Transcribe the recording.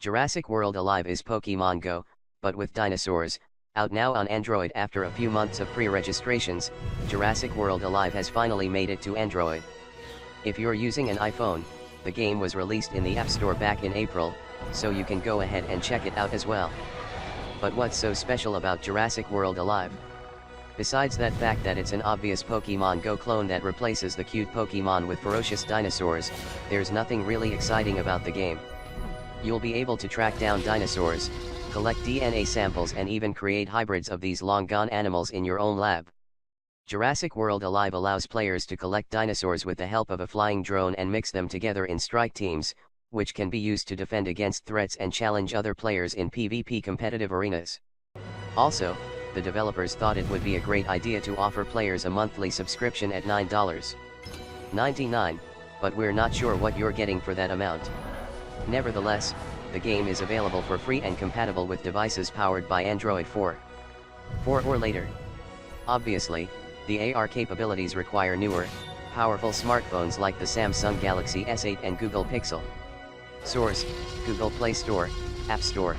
Jurassic World Alive is Pokemon Go, but with dinosaurs. Out now on Android after a few months of pre-registrations, Jurassic World Alive has finally made it to Android. If you're using an iPhone, the game was released in the App Store back in April, so you can go ahead and check it out as well. But what's so special about Jurassic World Alive? Besides that fact that it's an obvious Pokemon Go clone that replaces the cute Pokemon with ferocious dinosaurs, there's nothing really exciting about the game. You'll be able to track down dinosaurs, collect DNA samples and even create hybrids of these long-gone animals in your own lab. Jurassic World Alive allows players to collect dinosaurs with the help of a flying drone and mix them together in strike teams, which can be used to defend against threats and challenge other players in PvP competitive arenas. Also, the developers thought it would be a great idea to offer players a monthly subscription at $9.99, but we're not sure what you're getting for that amount. Nevertheless, the game is available for free and compatible with devices powered by Android 4 or later. Obviously, the AR capabilities require newer, powerful smartphones like the Samsung Galaxy S8 and Google Pixel. Source: Google Play Store, App Store.